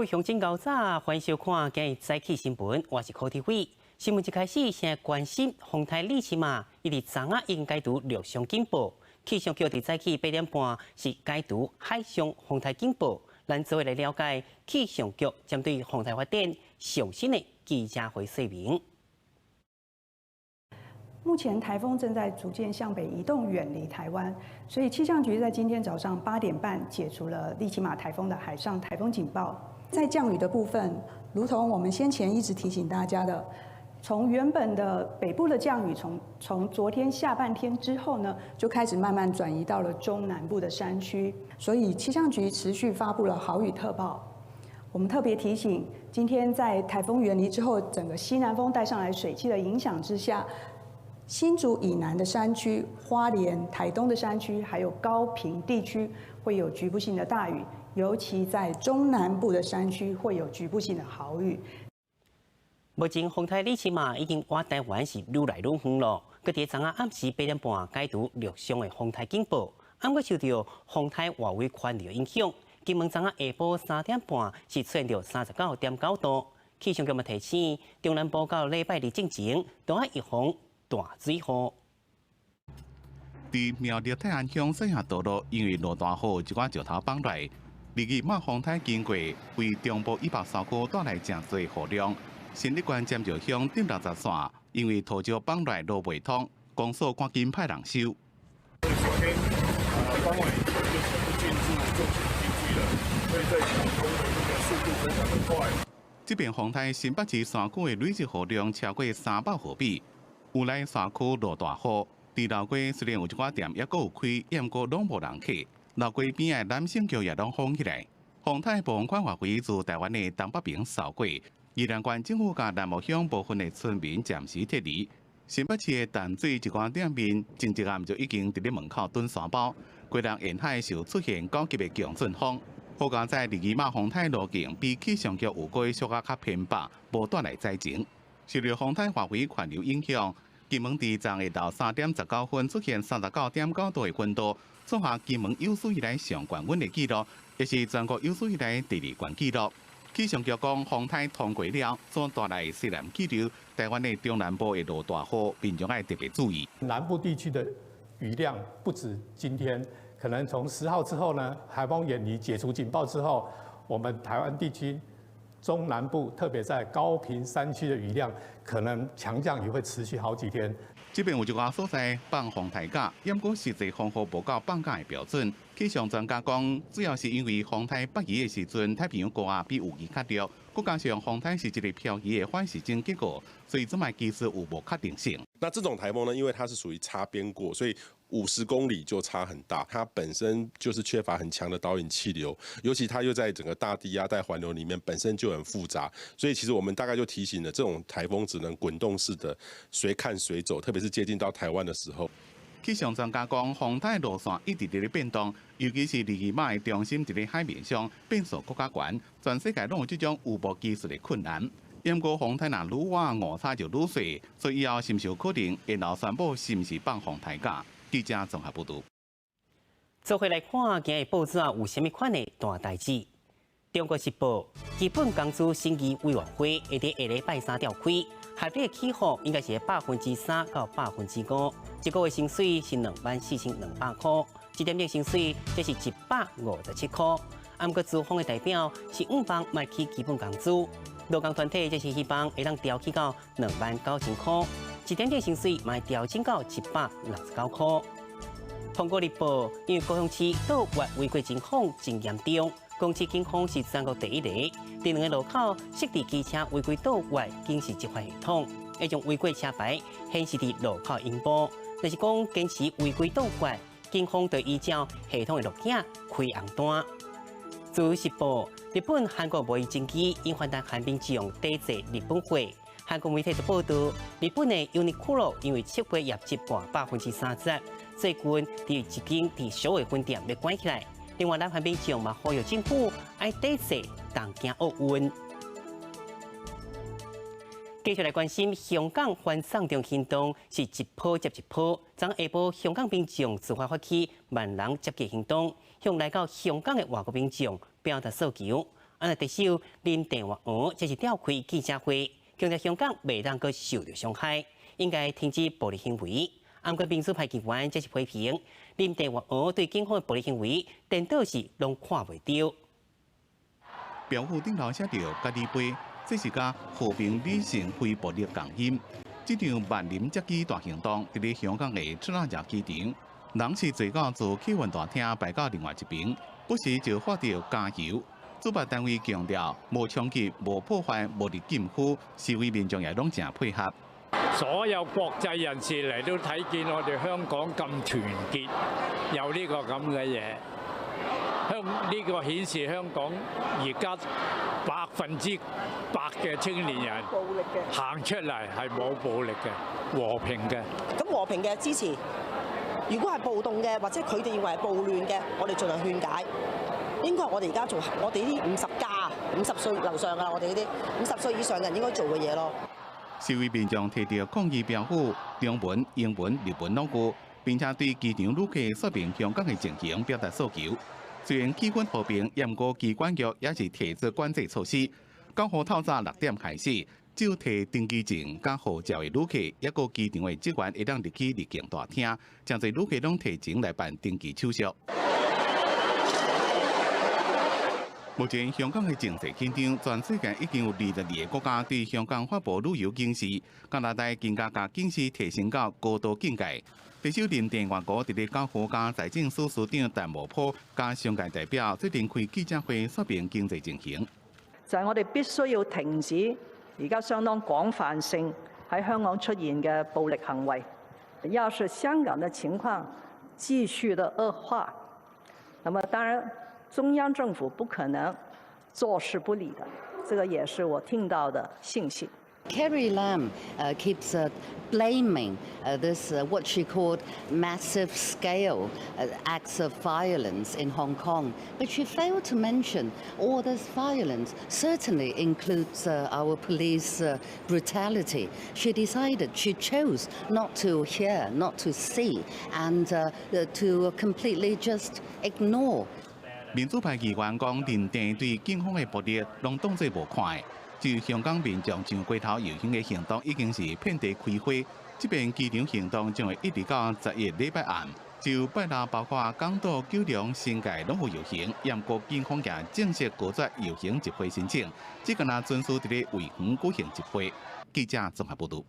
位乡亲高早，欢迎收看今日早起新闻，我是柯天辉。新闻一开始，先关心风台利奇马，伊伫昨仔已经解除陆上警报，气象局伫早起8点半是解除海上风台警报。咱做来了解气象局针对风台发展上新的记者会说明。目前台风正在逐渐向北移动，远离台湾，所以气象局在今天早上8点半解除了利奇马台风的海上台风警报。在降雨的部分，如同我们先前一直提醒大家的，从原本的北部的降雨，从昨天下半天之后呢，就开始慢慢转移到了中南部的山区，所以气象局持续发布了豪雨特报。我们特别提醒，今天在台风远离之后，整个西南风带上来水汽的影响之下，新竹以南的山区、花莲、台东的山区，还有高屏地区会有局部性的大雨，尤其在中南部的山区会有局部性的豪雨。目前风台利奇马已经往台湾是愈来愈远咯，佮伫昨仔暗时8点半解除陆上的风台警报，暗过受到风台外围环流影响，今晡昨仔下晡3点半是出现到39.9度。气象局嘛提醒，中南部到礼拜日之前都要预防大水雨。伫苗栗泰安乡西下道路，因为落大雨，一寡石头放落，日日马风台经过，为中部以北山区带来真侪雨量。新立关尖石乡顶60线，因为土石放落路袂通，公所赶紧派人修。昨天傍晚就全部进驻重型机具了，所以在抢工的这个速度非常的快。这边风台新北市山区的累积雨量超过300毫米，有来山区落大雨，伫老街虽然有一寡店也阁有开，但阁拢无人客，老街边的男性桥也拢封起来。风台部分款外围自台湾的东北边扫过。宜兰县政府甲南木乡部分的村民暂时撤离。新北市的淡水一寡店面，前一暗就已经伫咧门口蹲山包，规人沿海就出现高级的强阵风。好在在日马风台路径比气象局有过属较偏北，无带来灾情。受到风台外围环流影响，金门伫昨下昼3点19分出现39.9度的温度，创下金门有史以来上高温的纪录，也是全国有史以来第2高纪录。气象局讲，风台通过了，所带来西南气流，台湾的中南部会落大雨，民众要特别注意。南部地区的雨量不止今天，可能从10号之后呢，台风远离解除警报之后，我们台湾地区中南部，特别在高屏山区的雨量，可能强降雨会持续好几天。这边有一寡所在放风台假，不过实际风雨无到放假的标准。气象专家讲，主要是因为风台北移的时阵，太平洋高压比有期较弱，再加上风台是一个漂移的反时钟结果，所以这卖技术有无确定性。那这种台风呢，因为它是属于擦边过，所以50公里就差很大。它本身就是缺乏很强的导引气流，尤其它又在整个大低压带环流里面，本身就很复杂。所以其实我们大概就提醒了，这种台风只能滚动式的，随看随走，特别是接近到台湾的时候。气象专家讲，风台路线一直伫咧变动，尤其是日马的中心伫咧海面上，变数更加悬，全世界拢有这种预报技术的困难。不过风台若愈晚误差就愈细，所以以后是毋是有可能然后宣布是毋是放风台假？记者综合报道。做回来看，今日报纸有啥物款的大代志？中国时报，基本工资审议委员会会伫下礼拜3召开，合理起号应该是3%到5%。一个月薪水是24200块，一点钟薪水则是157块。不过资方的代表是500卖起基本工资，劳工团体则是希望会当调起到29000块，一点钟薪水卖调整到169块。中国日报，因为高雄市倒挖违规情况真严重，公司警方是全国第1例，伫2个路口设置机车违规倒挖警示执法系统，会将违规车牌显示伫路口引报。若是讲坚持违规倒挖，警方就依照系统的录影开红单。自由时报，日本、韩国贸易争议引发韩民众抵制日本货。韩国媒体就报道，日本的 Uniqlo 因为7月业绩半30%，最近伫一间伫首尔分店被关起来。另外，韩民众嘛呼吁政府爱抵制东京奥运。继续来关心香港反送中行动是一波接一波。昨下晡，香港民众自发发起万人接机行动，向来到香港的外国民众表达诉求。特首林郑月娥这是召开记者会，强调香港袂当阁受到伤害，应该停止暴力行为。不过民主派议员则是批评林郑月娥对警方的暴力行为，颠倒是拢看袂到。标语顶头写着“家己杯”，这是甲和平理性非暴力共音。这场万人接机大行动，伫咧香港的出纳热机场，人是坐到自客运大厅排到另外一边，不时就发着加油。主办单位强调，无冲击、无破坏、无力禁区，示威民众也拢正配合。所有國際人士嚟都睇見我哋香港咁團結，有呢個咁嘅嘢，呢個顯示香港而家100%嘅青年人行出嚟係冇暴力嘅，和平嘅。咁和平嘅支持，如果係暴動嘅，或者佢哋認為係暴亂嘅，我哋盡量勸解。應該係我哋而家做，我哋呢啲50歲樓上㗎啦，我哋呢啲50歲以上嘅人應該做嘅嘢咯。示威民眾提着抗議標語，中文、英文、日文兩句，並且對機場旅客說明香港的情形表達訴求。雖然氣氛和平，不過機管局也是提出管制措施。9號透早6點開始，只有提登機證加護照的旅客，一個機場的職員會當入去入境大廳，將這旅客攏提前來辦登機手續。目前香港的政策緊張，全世界已經有22個國家對香港發布旅遊警示，加拿大更加將警示提升到高度警戒。特首林鄭月娥伫咧9號加財政司司長陳茂波加商界代表決定開記者會說明經濟情形。就係我哋必須要停止而家相當廣泛性喺香港出現嘅暴力行為。要是香港的情況繼續的惡化，那麼當然中央政府不可能坐視不理的，這個也是我聽到的信息。Carrie Lam keeps blaming this what she called massive scale acts of violence in Hong Kong, but she failed to mention all this violence certainly includes our police brutality. She chose not to hear, not to see, and to completely just ignore. 民主派議員講，林鄭對警方的暴力攏當作無看的。至於香港民眾上街頭遊行的行動已經是遍地開花，這邊機場行動將會一直到10月禮拜暗。就拜六包括港島、九龍、新界攏有遊行，不過警方也正式拒絕遊行集會申請，只敢若准許佇咧維園舉行集會。記者綜合報道。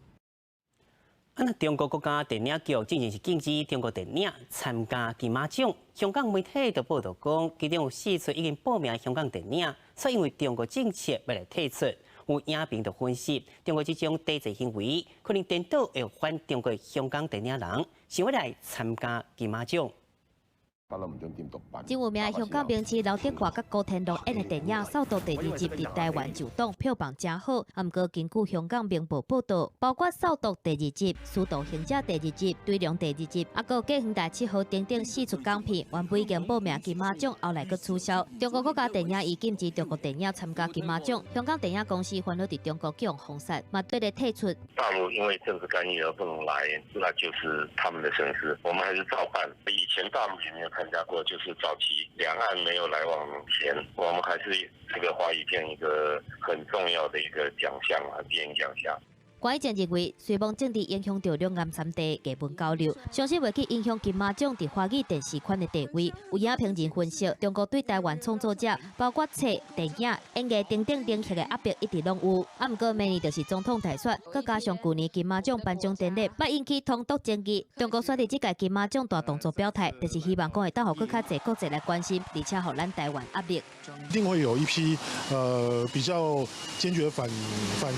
中國國家電影局之前是禁止中國電影參加金馬獎，香港媒體就報道講，其中有4出已經報名香港電影，所以因為中國政策要來退出。有影評就分析，中國這種抵制行為，可能顛倒會反中國香港電影人想要來參加金馬獎。真有名的香港名詞劉德華甲高天樂演的電影《掃毒》第2集佇台灣上檔票房真好，不過根據香港明報報道，包括《掃毒》第2集、《私道行者》第2集、《對量》第2集，還有繼恆大7號等4出港片，原本已經報名金馬獎，後來佫取消。中國國家電影已禁止中國電影參加金馬獎，香港電影公司煩惱佇中國給予封殺，嘛對咧退出。大陸因為政治干預而不能來，那就是他們的損失。我們還是照辦。以前大陸也沒有參加過，就是早期兩岸沒有來往前，我們還是這個華語片一個很重要的一個獎項啊，電影獎項。關於認為，雖望政治影響到兩岸三地藝文交流，相信袂去影響金馬獎佇華語電視圈的地位。有影評人分析，中國對台灣創作者，包括冊、電影、演藝等等領域的壓迫一直攏有。不過明年就是總統大選，佮加上去年金馬獎頒獎典禮，要引起統獨爭議。中國選佇這屆金馬獎大動作表態，就是希望講會當互更較儕國際來關心，而且互咱台灣壓力。一定會有一批比較堅決反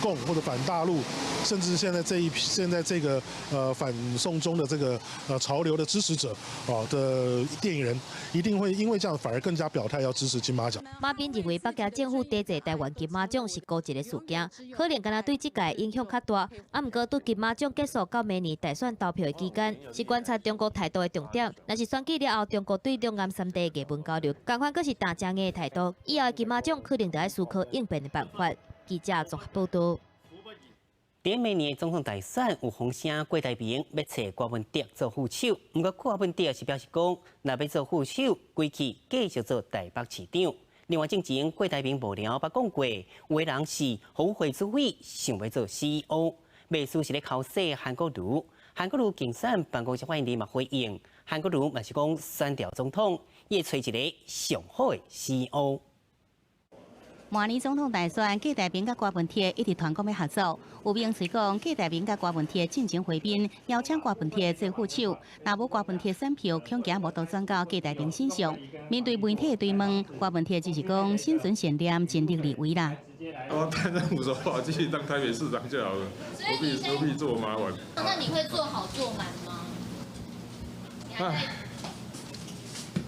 共或者反大陸。甚至現在這個反送中的這個潮流的支持者的電影人，一定會因為這樣反而更加表態要支持金馬獎。馬斌認為北京政府抵制台灣金馬獎是高級的事件，可能敢若對這屆影響較大。不過對金馬獎結束到明年大選投票的期間，是觀察中國態度的重點。若是選舉了後，中國對兩岸三地藝文交流，同款閣是打正嘅態度。以後金馬獎可能就要思考應變的辦法。記者綜合報道。在明年總統大選，有風聲郭台銘要找郭文哲做副手，不過郭文哲是表示講，若要做副手，歸期繼續做台北市長。另外，之前郭台铭无聊捌讲过，有的人是互会主委想要做 CEO， 秘书是咧考试韩国瑜。韩国瑜竞选办公室发言人嘛回应，韩国瑜嘛是讲选调总统，也找一个上好的 CEO。 明年总统大选，郭台铭甲郭文铁一直团结要合作。有名词讲，郭台铭甲郭文铁进前回宾，邀请郭文铁做副手。若无郭文铁选票，恐惊无倒转到郭台铭身上。面对媒体的追问，郭文铁只是讲心存善念，尽力而为啦。我担任无所谓，继续当台北市长就好了，何必做麻烦？那你会做好做满吗？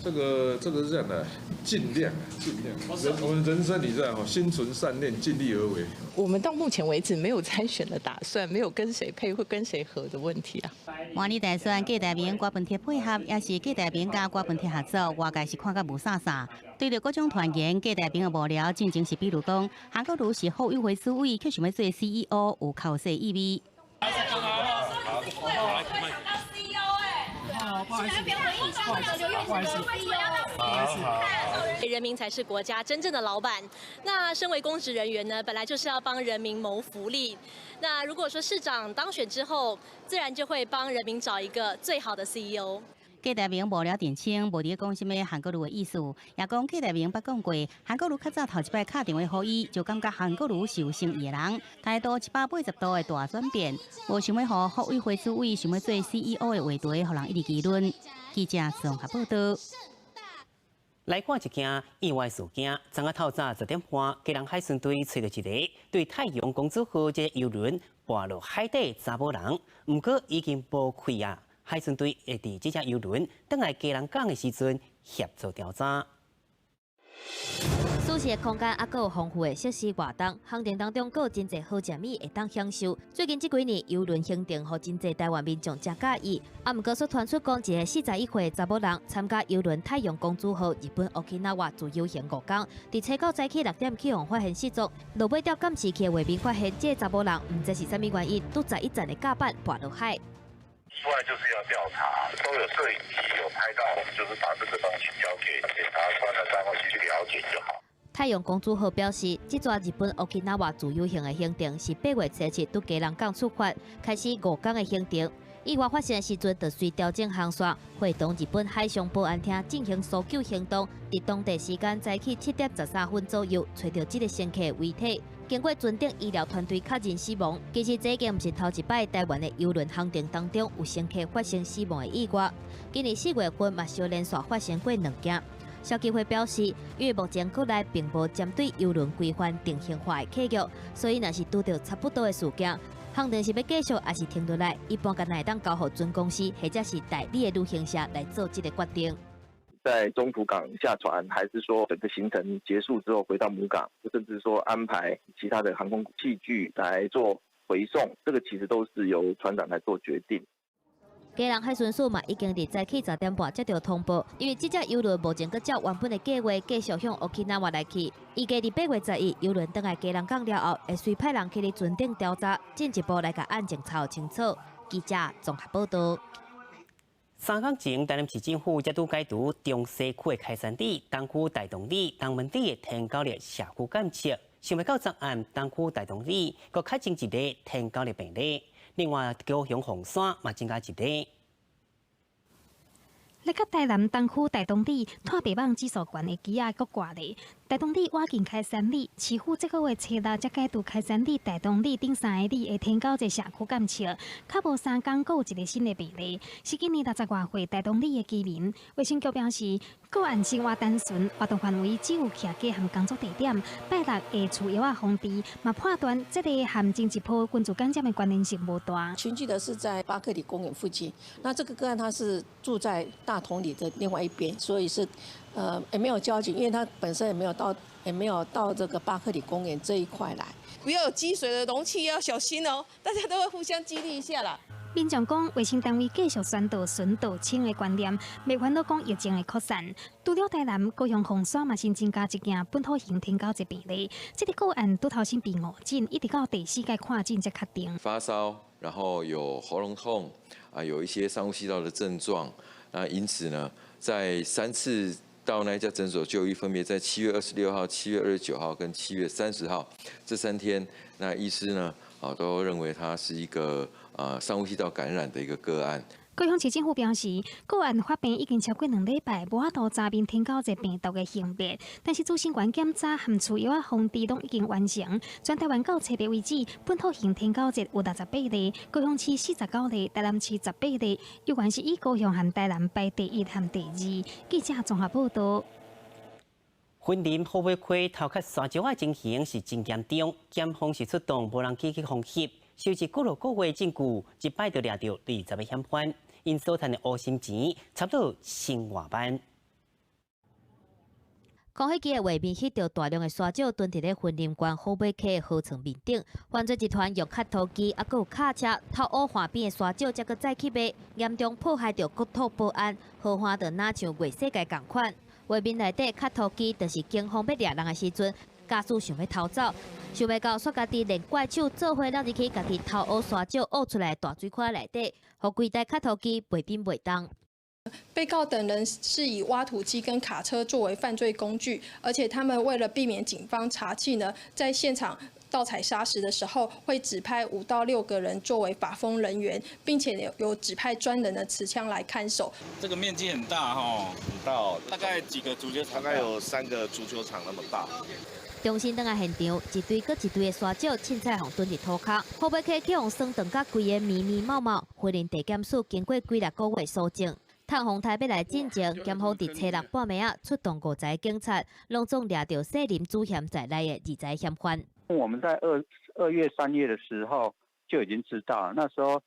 这个是这样的，尽量。我们人生你知道，心存善念，尽力而为。我们到目前为止没有参选的打算，没有跟谁配或跟谁合的问题啊。明年大选，郭台铭、郭文铁配合，也是郭台铭甲郭文铁合作，外界是看甲无啥啥。对着各种传言，郭台铭的幕僚进前是比如讲，韩国瑜是后委主委，却想要做 CEO， 有口舌意味。不好意思，人民才是国家真正的老板。那身为公职人员呢，本来就是要帮人民谋福利。那如果说市长当选之后，自然就会帮人民找一个最好的 CEO。 郭台铭无了澄清，无伫讲什么韩国瑜的意思，也讲郭台铭捌讲过，韩国瑜较早头一摆打电话给伊，就感觉韩国瑜是有诚意的人，态度180度的大转变，无想要互副委会主委想要做 CEO 的话题，互人一直议论。记者综合报道。来看一件意外事件，昨仔透早10点半，基隆海巡队找到一个对太阳公主号这游轮滑落海底查某人，不过已经无开啊。 海巡队会伫这只游轮等来基隆港的时阵协助调查。舒适的空间，还有丰富的设施活动，行程当中还有真侪好食物会当享受。最近这几年游轮行程，互真侪台湾民众真介意。不过，所传出讲一个41岁的查某人参加游轮太阳公主号日本 Okinawa 自由行5天，伫初九早起6点起，发现失踪。落尾调监视器的画面发现，这个查某人唔知是啥物原因，拄在一站的甲板滑落海。 出来就是要调查，都有摄影机有拍到，我们就是把这个东西交给检察官的单位去了解就好。太阳公主号表示，这座日本 Okinawa 自由行的行程是8月17日伫基隆港出发，开始5天的行程。意外发生的时阵，就需调整航线，会同日本海上保安厅进行搜救行动。伫当地时间早起7点13分左右，找到这个乘客的遗体。 经过尊定医疗团队确认死亡，其实这已经不是头一摆台湾的游轮航程当中有乘客发生死亡的意外。今年4月份嘛是连续发生过2件。消基会表示，因为目前国内并无针对游轮规范定型化的契约，所以若是拄到差不多的事件，航程是要继续还是停落来，一般敢会当交互准公司或者是代理的旅行社来做这个决定。 在中途港下船，还是说整个行程结束之后回到母港，甚至说安排其他的航空器具来做回送，这个其实都是由船长来做决定。基隆海巡署嘛已经伫早起10点半接到通报，因为这只游轮目前搁照原本的计划继续向 Okinawa 来去，预计伫8月11日游轮登来基隆港了后，会随派人去哩船顶调查，进一步来甲案情查清楚。记者综合报道。 3天前，台南市政府才拄解除中西区的开山里、东区大同里、东门里的天高列社区监测，想要到昨暗东区大同里，搁开增一个天高列病例，另外高雄凤山嘛增加一个。 咧甲台南东区大同里拖白网指数悬的机仔搁挂咧，大同里挖进开山里，市府这个月初6才解除开山里、大同里顶3个里的天高这社区监测，较无3天，搁有一个新的病例，是今年60外岁大同里的居民。卫生局表示，个案生活单纯，活动范围只有徛家和工作地点。拜6下厝药啊封闭，嘛判断这个和前一波群组感染的关联性无大。群聚的是在巴克里公园附近，那这个个案他是住在大同里的另外一边，所以是也没有交集，因为他本身也没有到这个巴克里公园这一块来。不要有积水的容器，要小心哦，大家都会互相激励一下啦。民众讲，卫生单位继续宣导顺道清的观念，未烦恼讲疫情的扩散。除了台南、高雄、凤山嘛，新增加一件本土型天高一病例。这个个案拄头先被误诊，一直到第4届看诊才确定。发烧，然后有喉咙痛，有一些上呼吸道的症状。那因此呢，在3次到那一家诊所就医，分别在7月26号、7月29号跟7月30号这3天，那医师呢都认为他是一个上呼吸道感染的一个个案。高雄市政府表示，个案发病已经超过2礼拜，无法度查明天狗节病毒的性别，但是主新冠检查含处药啊防治拢已经完成。全台湾到7月为止，本土性天狗节有68例，高雄市49例，台南市18例，有关是以高雄和台南排第1和第2。记者综合报道。云林虎尾溪头壳山石啊情形是真严重，检方是出动无人机去封翕，收集各路各位证据，一摆就抓到20个嫌犯，因所赚的乌心钱差不多1000多万。光迄期的画面，翕到大量的沙石蹲伫咧云林县虎尾溪的河床面顶。犯罪集团用卡拖机，还有卡车偷挖岸边的沙石，才搁再去卖，严重破坏着国土保安，好看着哪像月世界同款。画面内底卡拖机，就是警方要抓人的时阵，驾驶想要逃走，想袂到煞家己连怪手做伙绕入去家己偷挖沙石挖出来的大水块内底，互规台卡拖机袂冰袂动。被告等人是以挖土机跟卡车作为犯罪工具，而且他们为了避免警方查缉呢，在现场盗采砂石的时候，会指派5到6个人作为法风人员，并且有指派专人的持枪来看守。这个面积很大哈，很大哦，大概几个足球场？大概有3个足球场那么大。重新登来现场，一堆搁一堆的沙石凊彩互蹲伫土骹，虎尾溪去互酸断甲规个密密茂茂。云林地检署经过几6个月搜证。探红台要来进前，检方伫初6半暝出动5个警察，拢总抓到涉林主嫌在内的2个嫌犯。我们在2月、3月的时候就已经知道了，那时候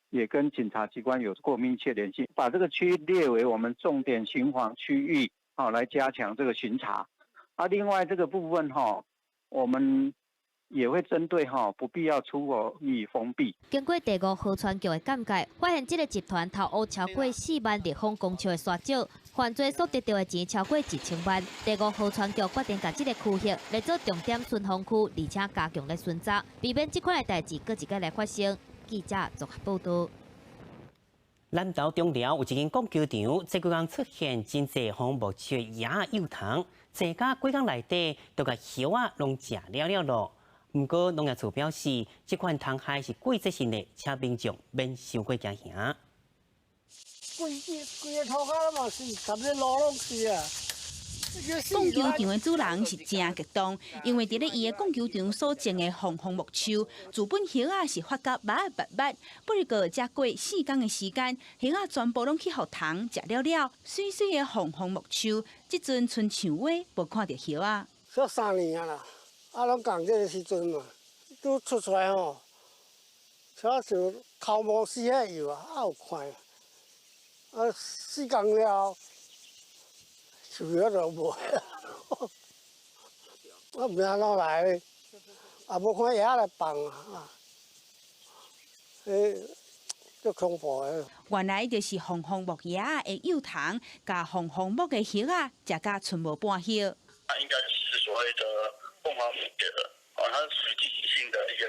也跟警察机关有过密切联系，把这个区域列为我们重点巡防区域，来加强这个巡查。另外这个部分我们也会针对不必要出口予以封闭。经过第5河川局的鉴界，发现这个集团偷挖超过4万立方公尺的沙石，犯罪所得到的钱超过1000万。第5河川局决定把这个区域列做重点巡防区，而且加强来巡查，避免这款的代志搁一届来发生。记者综合报道。南投中寮有一间供球场，这几天出现真侪荒木区野幼虫，这家几天内底都甲叶啊拢食了了咯。不过农业处表示，这款虫害是季节性的，请民众免伤过惊吓。规个土骹嘛是，含咧路拢是啊。供球场的主人是真激动，因为伫咧伊的供球场所种的红木树，自本叶啊是发甲白白白，不过才过4天的时间，叶啊全部拢去互虫食了了。水水的红木树，即阵春树尾无看到叶啊。说3年啊啦，拢共这个时阵嘛，拄出来像头毛死遐油啊，有看4天了。树叶就无啊，我唔知安怎来，也无看野来放啊，足恐怖的。原来就是红木叶的幼虫，甲红木的叶啊，食甲寸无半叶。它应该是所谓的凤凰木叶的，它是属于季节性的一个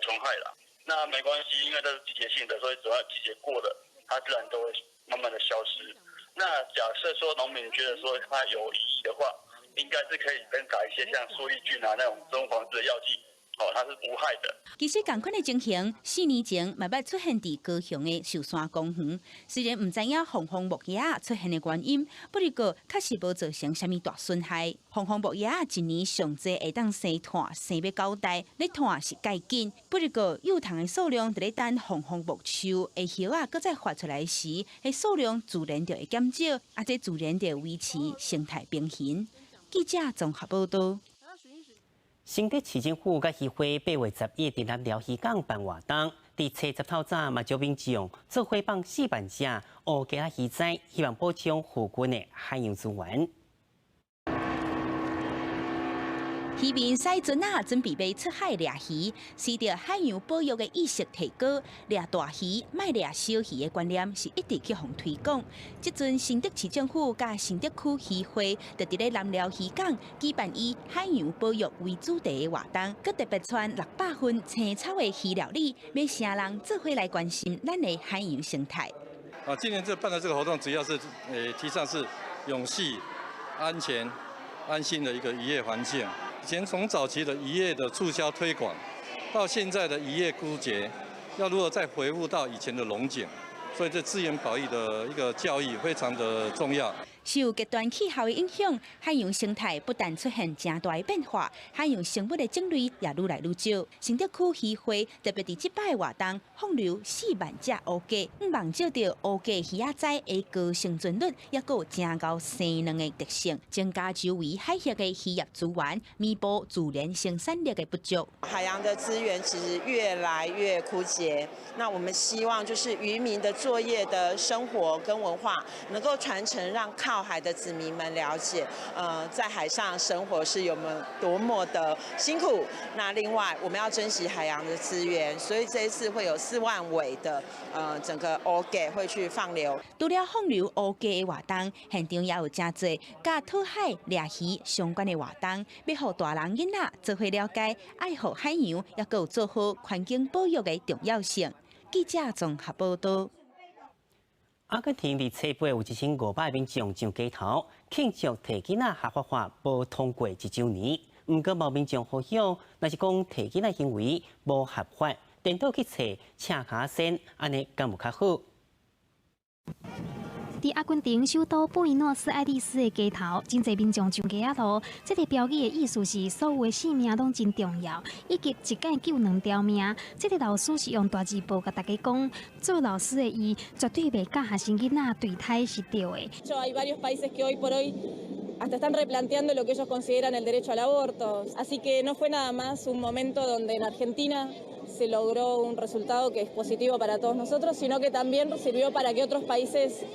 虫害啦。那没关系，因为它是季节性的，所以只要季节过了，它自然都会慢慢的消失。那假设说农民觉得说它有意义的话，应该是可以更改一些像苏益菌啊那种中防治的药剂，它是无害的。其实同款的情形，4年前嘛捌出现伫高雄的寿山公园。虽然唔知影红木叶出现的原因，不过确实无造成什么大损害。红木叶一年上济会当生炭，生要9代，咧炭是介紧。不过幼虫的数量伫咧等红木树的叶搁再发出来时，的数量自然就会减少，这自然就维持生态平衡。记者综合报道。新竹市政府甲渔会8月11日伫南寮渔港办活动，伫初10头早嘛招民众做伙帮示范者学加鱼仔，希望补充附近的海洋资源。渔民驶船准备要出海掠鱼，随着海洋保育的意识提高，掠大鱼、卖掠小鱼的观念是一直去互推广。即阵新竹市政府甲新竹区渔会，就伫咧南寮渔港举办以海洋保育为主题的活动，佮特别传600份青草的鱼料理，要城人做伙来关心咱的海洋生态。今年办的这个活动，主要是提倡是永续、安全、安心的一个渔业环境。以前从早期的渔业的促销推广，到现在的渔业枯竭，要如何再恢复到以前的龙井？所以这资源保育的一个教育非常的重要。受极端气候的影响，海洋生态不但出现真大的变化，海洋生物的种类也愈来愈少。承德区渔会特别伫即摆的活动放流4万只乌鸡，5万照到乌鸡鱼仔仔的高生存率，也有真高生卵的特性，增加周围海域的渔业资源，弥补自然生产力的不足。海洋的资源其实越来越枯竭，那我们希望就是渔民的作业的生活跟文化能够传承，让靠海的子民们了解，在海上生活是多么的辛苦。那另外，我们要珍惜海洋的资源，所以这一次会有4万尾的整个乌鸡会去放流。除了放流乌鸡的活动，现场也有真侪甲讨海掠鱼相关的活动，要让大人囡仔做伙了解爱护海洋，也有做好环境保育的重要性。记者综合报道。阿根廷伫初八有1500名众上街头庆祝提囡仔合法化无通过1周年。毋过，某民众呼吁，若是讲提囡仔行为无合法，颠倒去找赤卡线，安尼敢有较好？伫阿根廷首都布宜诺斯艾利斯的街头，真侪民众上街仔路。这个标语的意思是，所有的性命拢真重要，以及一届救2条命。这个老师是用大字报甲大家讲，做老师的伊绝对袂教学生囡仔对胎是对的。Hay varios países que hoy por hoy hasta están replanteando lo que ellos consideran el derecho al aborto. Así que no fue nada más un momento donde en Argentina se logró un resultado que es positivo para todos nosotros, sino que también sirvió para que otros países。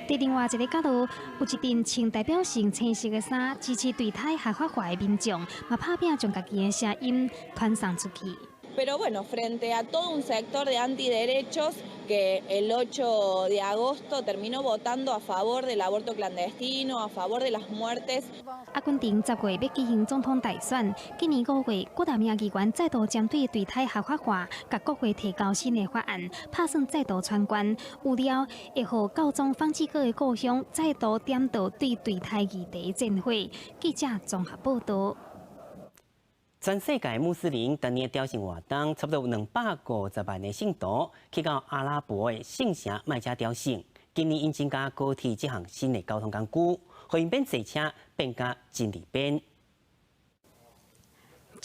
伫另外一个角度，有一阵穿代表性青色的衫，支持对胎合法化的民众，嘛拍拼将家己的声音传送出去。Pero bueno, frente a todo un sector de antiderechos que el 8 de agosto terminó votando a favor del aborto clandestino, a favor de las muertes。阿根廷10月要举行总统大选，今年5月，各大名议员再度针对对胎合法化，甲国会提交新的法案，拍算再度参观，有了会互教宗方济各的故乡再度点到对胎议题战火。记者综合报道。全世界穆斯林今年雕像活动差不多250万的信徒去到阿拉伯的圣城麦加雕像。今年因增加高铁这项新的交通工具，互因变坐车变加真利便。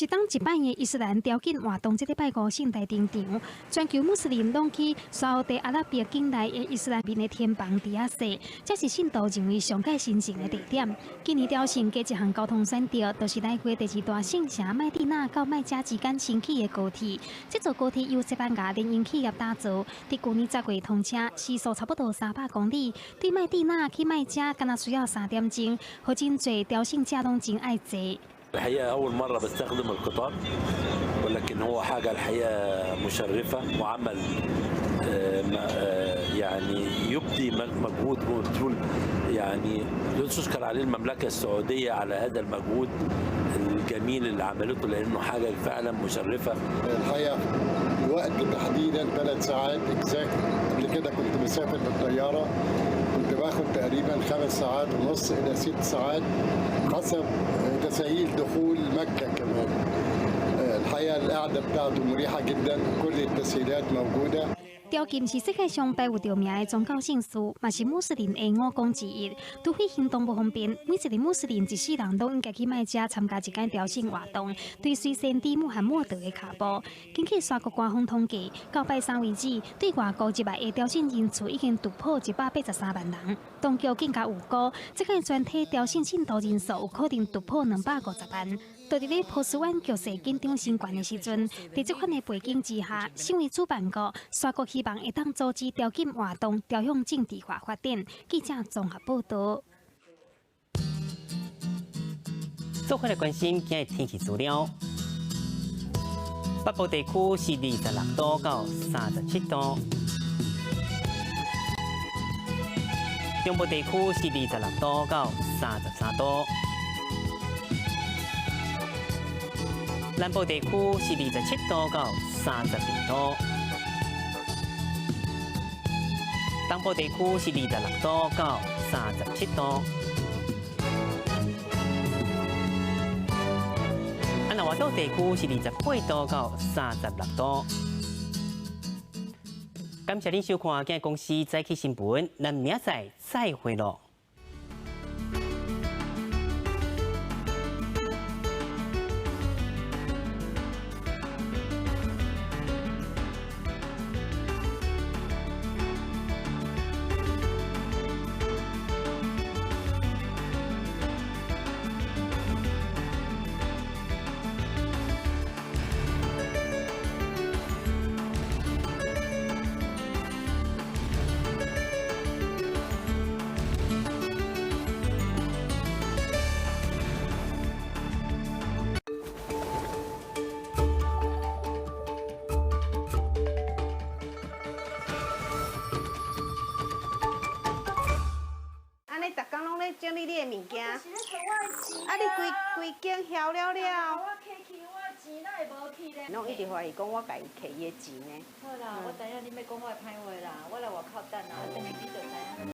一档一摆的伊斯兰雕金活动，这礼拜5盛大登场，全球穆斯林拢去沙特阿拉伯境内的伊斯兰民的天房底下踅，这是信徒认为上界神圣的地点。今年雕像加一项交通选择，就是来回第2大圣城麦地那到麦加之间新起的高铁。这座高铁由西班牙联营企业打造，伫去年10月通车，时速差不多300公里。对麦地那去麦加，敢若需要3点钟，好真侪雕像者拢真爱坐。الحقيقة أول مرة بستخدم القطار، ولكن هو حاجة الحقيقة مشرفة وعمل يعني يبدي مجهود وبتقول يعني تشكر عليه المملكة السعودية على هذا المجهود الجميل اللي عملته، لأنه حاجة فعلا مشرفة. الحقيقة الوقت تحديدا 3 ساعات اكزاكت. قبل كده كنت مسافر بالطيارة كنت باخد تقريبا 5 ساعات ونص إلى 6 ساعات حسب تسهيل دخول مكة كمان. الحقيقة القعدة بتاعته مريحة جدا، كل التسهيلات موجودة. 雕金是世界上排有著名的宗教圣事，嘛是穆斯林的5功之一。除非行动不方便，每一个穆斯林一世人都应该去麦加参加一间雕像活动，追随先知穆罕默德的脚步。根据全国官方统计，到拜3为止，对外国入来的雕像人次已经突破183万人。当局更加有估，这个全体雕像信徒人数有可能突破250万。就伫咧波斯湾局势紧张升悬的时阵，在这款的背景之下，身为主办国，全国希望会当组织雕金活动，朝向政治化发展。记者综合报道。做回来关心今日天气资料。北部地区是26度到37度，中部地区是26度到33度。南部地区是27度到32度，东部地区是26度到37度。南华岛地区是28度到36度。感谢您收看今日公司早起新闻，咱明仔再会咯。整理你的物件，啊，你规间晓了了。我摕去我的钱，哪会无去咧？拢一直怀疑讲我家己摕伊的钱呢。好啦，我知影你要讲我的歹话啦，我来外口等啦，等下你就知影。